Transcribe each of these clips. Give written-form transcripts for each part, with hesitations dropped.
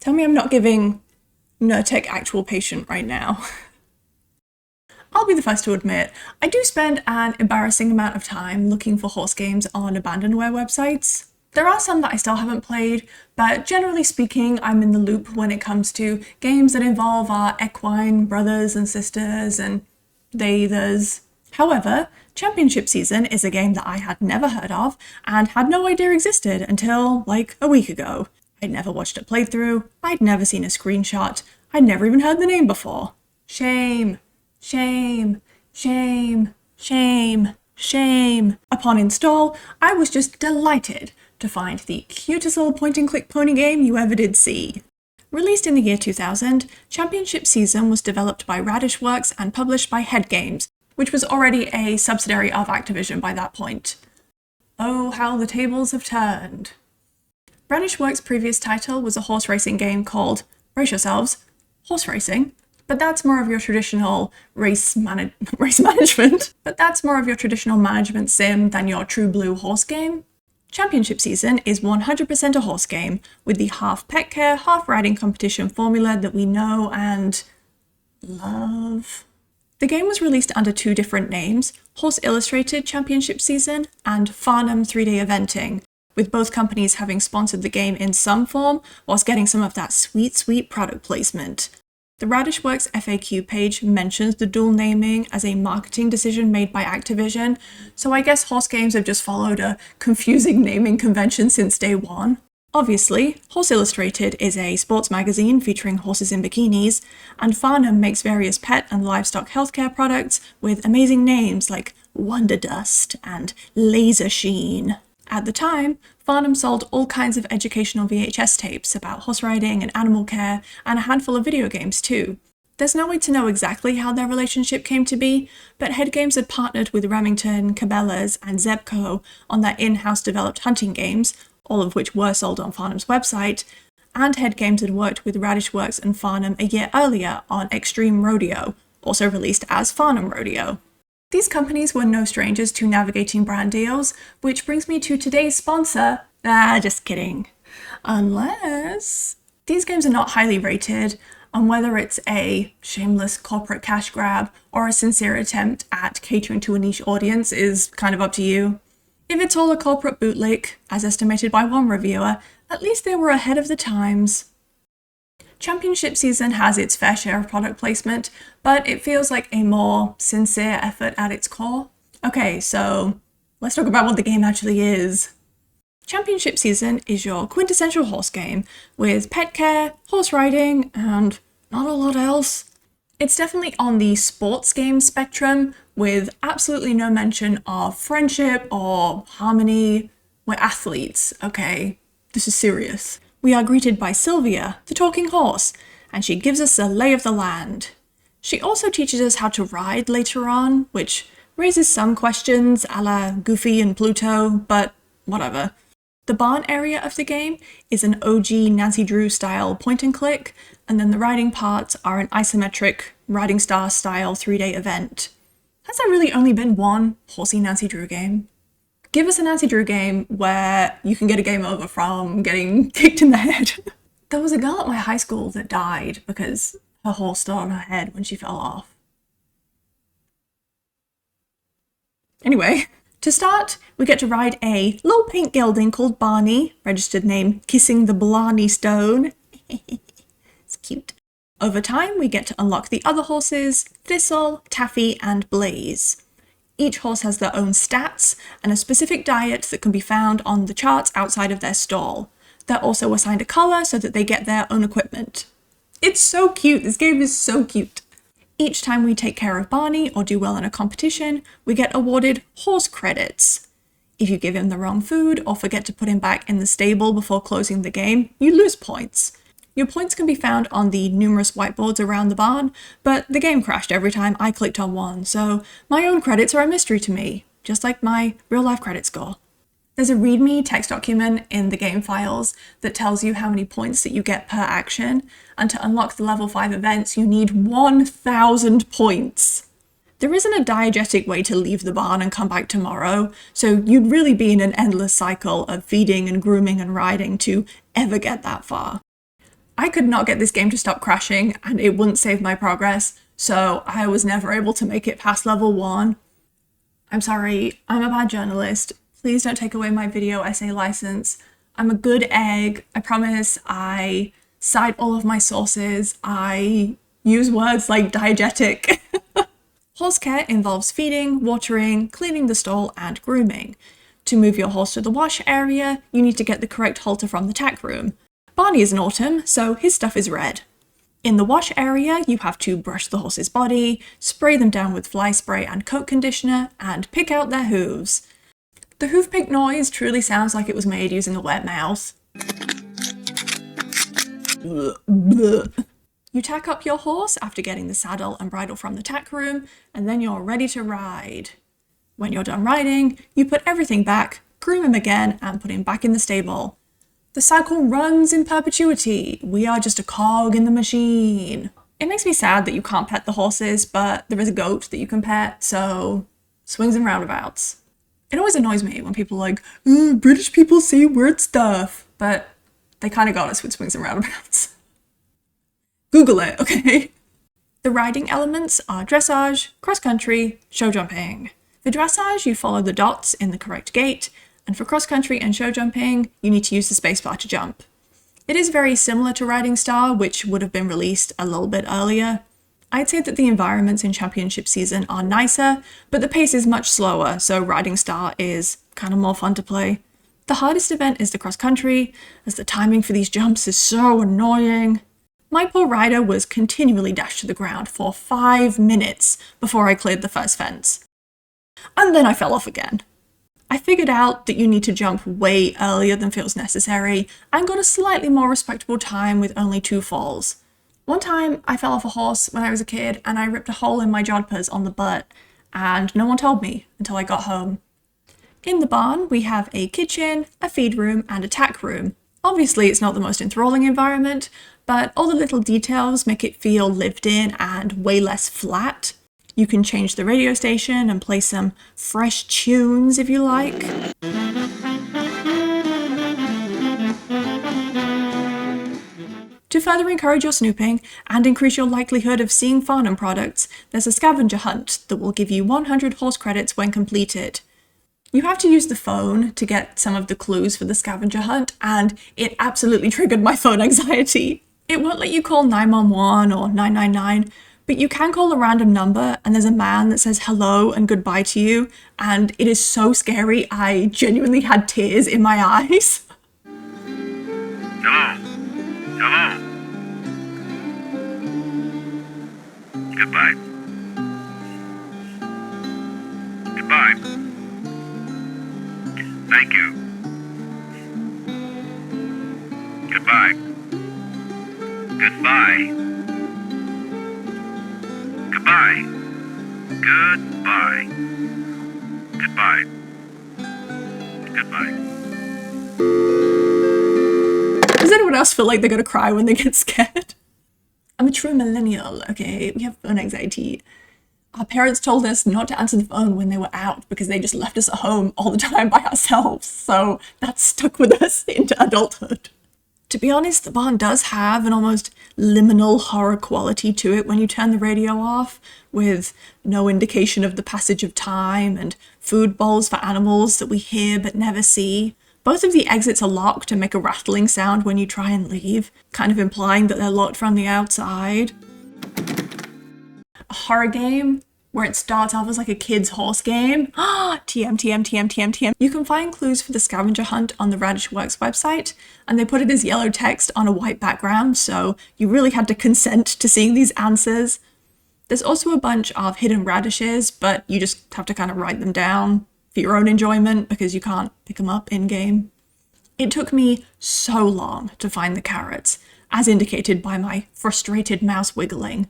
Tell me I'm not giving Nurtec actual patient right now. I'll be the first to admit, I do spend an embarrassing amount of time looking for horse games on abandonware websites. There are some that I still haven't played, but generally speaking, I'm in the loop when it comes to games that involve our equine brothers and sisters and they-thers. However, Championship Season is a game that I had never heard of and had no idea existed until like a week ago. I'd never watched a playthrough, I'd never seen a screenshot, I'd never even heard the name before. Shame, shame, shame, shame, shame. Upon install, I was just delighted to find the cutest little point-and-click pony game you ever did see. Released in the year 2000, Championship Season was developed by Radish Works and published by Head Games, which was already a subsidiary of Activision by that point. Oh, how the tables have turned. Radish Works' previous title was a horse racing game called, brace yourselves, Horse Racing, but that's more of your traditional race management. But that's more of your traditional management sim than your true blue horse game. Championship Season is 100% a horse game, with the half pet care, half riding competition formula that we know and love. The game was released under two different names, Horse Illustrated Championship Season and Farnham 3-Day Eventing, with both companies having sponsored the game in some form whilst getting some of that sweet, sweet product placement. The Radish Works FAQ page mentions the dual naming as a marketing decision made by Activision, so I guess horse games have just followed a confusing naming convention since day one. Obviously, Horse Illustrated is a sports magazine featuring horses in bikinis, and Farnham makes various pet and livestock healthcare products with amazing names like Wonder Dust and Laser Sheen. At the time, Farnham sold all kinds of educational VHS tapes about horse riding and animal care, and a handful of video games too. There's no way to know exactly how their relationship came to be, but Head Games had partnered with Remington, Cabela's, and Zebco on their in-house developed hunting games, all of which were sold on Farnham's website, and Head Games had worked with Radish Works and Farnham a year earlier on Extreme Rodeo, also released as Farnham Rodeo. These companies were no strangers to navigating brand deals, which brings me to today's sponsor. Just kidding. Unless these games are not highly rated, and whether it's a shameless corporate cash grab or a sincere attempt at catering to a niche audience is kind of up to you. If it's all a corporate bootlick, as estimated by one reviewer, at least they were ahead of the times. Championship Season has its fair share of product placement, but it feels like a more sincere effort at its core. Okay, so let's talk about what the game actually is. Championship Season is your quintessential horse game, with pet care, horse riding, and not a lot else. It's definitely on the sports game spectrum, with absolutely no mention of friendship or harmony. We're athletes, okay? This is serious. We are greeted by Sylvia, the talking horse, and she gives us a lay of the land. She also teaches us how to ride later on, which raises some questions a la Goofy and Pluto, but whatever. The barn area of the game is an OG Nancy Drew style point and click, and then the riding parts are an isometric Riding Star style 3-day event. Has there really only been one horsey Nancy Drew game? Give us a Nancy Drew game where you can get a game over from getting kicked in the head. There was a girl at my high school that died because her horse stood on her head when she fell off. Anyway, to start, we get to ride a little pink gelding called Barney, registered name Kissing the Blarney Stone. It's cute. Over time, we get to unlock the other horses, Thistle, Taffy, and Blaze. Each horse has their own stats and a specific diet that can be found on the charts outside of their stall. They're also assigned a colour so that they get their own equipment. It's so cute, this game is so cute. Each time we take care of Barney or do well in a competition, we get awarded horse credits. If you give him the wrong food or forget to put him back in the stable before closing the game, you lose points. Your points can be found on the numerous whiteboards around the barn, but the game crashed every time I clicked on one, so my own credits are a mystery to me, just like my real-life credit score. There's a README text document in the game files that tells you how many points that you get per action, and to unlock the level 5 events you need 1,000 points. There isn't a diegetic way to leave the barn and come back tomorrow, so you'd really be in an endless cycle of feeding and grooming and riding to ever get that far. I could not get this game to stop crashing and it wouldn't save my progress, so I was never able to make it past level 1. I'm sorry, I'm a bad journalist. Please don't take away my video essay license. I'm a good egg. I promise. I cite all of my sources. I use words like diegetic. Horse care involves feeding, watering, cleaning the stall, and grooming. To move your horse to the wash area, you need to get the correct halter from the tack room. Barney is an autumn, so his stuff is red. In the wash area, you have to brush the horse's body, spray them down with fly spray and coat conditioner, and pick out their hooves. The hoof pick noise truly sounds like it was made using a wet mouth. You tack up your horse after getting the saddle and bridle from the tack room, and then you're ready to ride. When you're done riding, you put everything back, groom him again, and put him back in the stable. The cycle runs in perpetuity. We are just a cog in the machine. It makes me sad that you can't pet the horses, but there is a goat that you can pet, so swings and roundabouts. It always annoys me when people are like, British people say weird stuff, but they kind of got us with swings and roundabouts. Google it, okay? The riding elements are dressage, cross-country, show jumping. For dressage, you follow the dots in the correct gait, and for cross-country and show jumping, you need to use the spacebar to jump. It is very similar to Riding Star, which would have been released a little bit earlier. I'd say that the environments in Championship Season are nicer, but the pace is much slower, so Riding Star is kind of more fun to play. The hardest event is the cross-country, as the timing for these jumps is so annoying. My poor rider was continually dashed to the ground for 5 minutes before I cleared the first fence. And then I fell off again. I figured out that you need to jump way earlier than feels necessary and got a slightly more respectable time with only 2 falls. One time I fell off a horse when I was a kid and I ripped a hole in my jodhpurs on the butt, and no one told me until I got home. In the barn, we have a kitchen, a feed room, and a tack room. Obviously, it's not the most enthralling environment, but all the little details make it feel lived in and way less flat. You can change the radio station and play some fresh tunes if you like. To further encourage your snooping and increase your likelihood of seeing Farnham products, there's a Scavenger Hunt that will give you 100 horse credits when completed. You have to use the phone to get some of the clues for the Scavenger Hunt, and it absolutely triggered my phone anxiety. It won't let you call 911 or 999, but you can call a random number and there's a man that says hello and goodbye to you, and it is so scary I genuinely had tears in my eyes. Hello. Hello. Goodbye. Goodbye. Thank you. Goodbye. Goodbye. Goodbye. Goodbye. Goodbye. Goodbye. Does anyone else feel like they're gonna cry when they get scared? I'm a true millennial, okay? We have phone anxiety. Our parents told us not to answer the phone when they were out because they just left us at home all the time by ourselves, so that stuck with us into adulthood. To be honest, the barn does have an almost liminal horror quality to it when you turn the radio off, with no indication of the passage of time and food bowls for animals that we hear but never see. Both of the exits are locked and make a rattling sound when you try and leave, kind of implying that they're locked from the outside. A horror game where it starts off as like a kid's horse game. TM, TM, TM, TM, TM. You can find clues for the Scavenger Hunt on the Radish Works website, and they put it as yellow text on a white background, so you really had to consent to seeing these answers. There's also a bunch of hidden radishes, but you just have to kind of write them down for your own enjoyment because you can't pick them up in-game. It took me so long to find the carrots, as indicated by my frustrated mouse wiggling.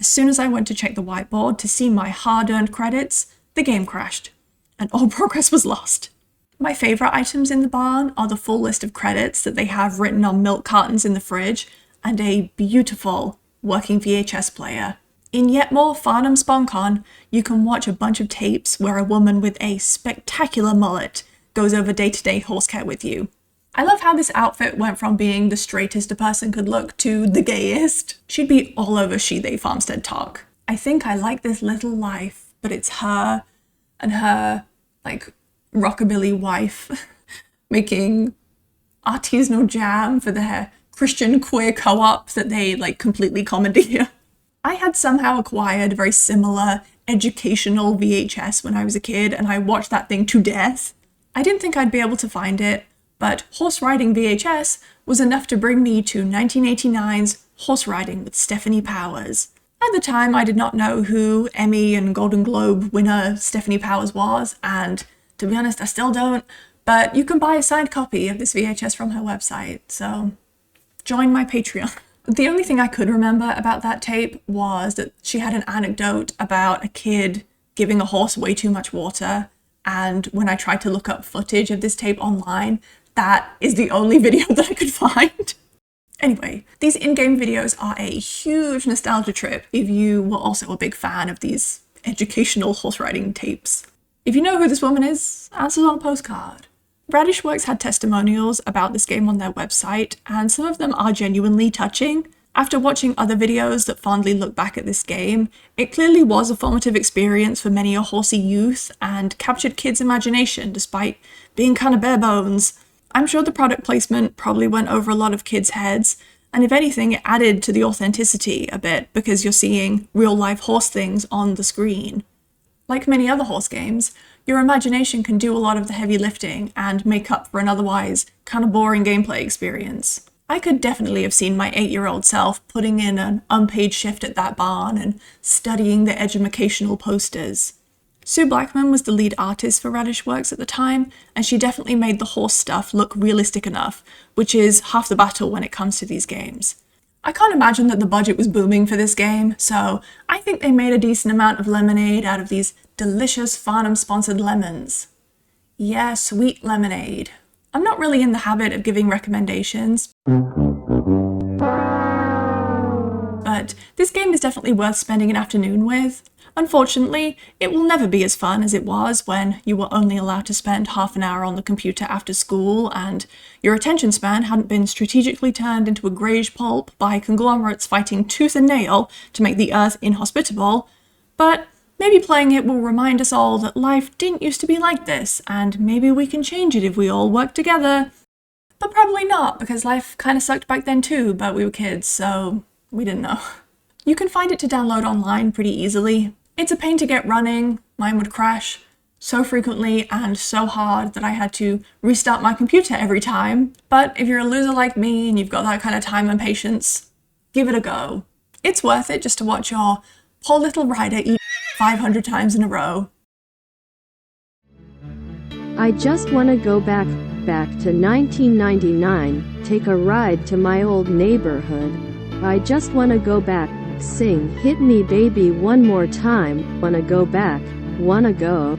As soon as I went to check the whiteboard to see my hard-earned credits, the game crashed, and all progress was lost. My favourite items in the barn are the full list of credits that they have written on milk cartons in the fridge, and a beautiful working VHS player. In yet more Farnham SpawnCon, you can watch a bunch of tapes where a woman with a spectacular mullet goes over day-to-day horse care with you. I love how this outfit went from being the straightest a person could look to the gayest. She'd be all over She They Farmstead talk. I think I like this little life, but it's her and her, like, rockabilly wife making artisanal jam for their Christian queer co-op that they, like, completely commandeer. I had somehow acquired a very similar educational VHS when I was a kid, and I watched that thing to death. I didn't think I'd be able to find it, but horse riding VHS was enough to bring me to 1989's Horse Riding with Stephanie Powers. At the time, I did not know who Emmy and Golden Globe winner Stephanie Powers was, and to be honest, I still don't, but you can buy a signed copy of this VHS from her website, so join my Patreon. The only thing I could remember about that tape was that she had an anecdote about a kid giving a horse way too much water, and when I tried to look up footage of this tape online, that is the only video that I could find. Anyway, these in-game videos are a huge nostalgia trip if you were also a big fan of these educational horse riding tapes. If you know who this woman is, answers on a postcard. Radishworks had testimonials about this game on their website, and some of them are genuinely touching. After watching other videos that fondly look back at this game, it clearly was a formative experience for many a horsey youth and captured kids' imagination despite being kind of bare bones. I'm sure the product placement probably went over a lot of kids' heads, and if anything, it added to the authenticity a bit because you're seeing real-life horse things on the screen. Like many other horse games, your imagination can do a lot of the heavy lifting and make up for an otherwise kind of boring gameplay experience. I could definitely have seen my 8-year-old self putting in an unpaid shift at that barn and studying the educational posters. Sue Blackman was the lead artist for Radishworks at the time, and she definitely made the horse stuff look realistic enough, which is half the battle when it comes to these games. I can't imagine that the budget was booming for this game, so I think they made a decent amount of lemonade out of these delicious Farnham-sponsored lemons. Yeah, sweet lemonade. I'm not really in the habit of giving recommendations, but this game is definitely worth spending an afternoon with. Unfortunately, it will never be as fun as it was when you were only allowed to spend half an hour on the computer after school and your attention span hadn't been strategically turned into a greyish pulp by conglomerates fighting tooth and nail to make the Earth inhospitable, but maybe playing it will remind us all that life didn't used to be like this, and maybe we can change it if we all work together. But probably not, because life kind of sucked back then too, but we were kids, so we didn't know. You can find it to download online pretty easily. It's a pain to get running. Mine would crash so frequently and so hard that I had to restart my computer every time. But if you're a loser like me and you've got that kind of time and patience, give it a go. It's worth it just to watch your poor little rider eat 500 times in a row. I just wanna go back to 1999, take a ride to my old neighborhood. I just wanna go back, sing Hit Me Baby one more time, wanna go back, wanna go.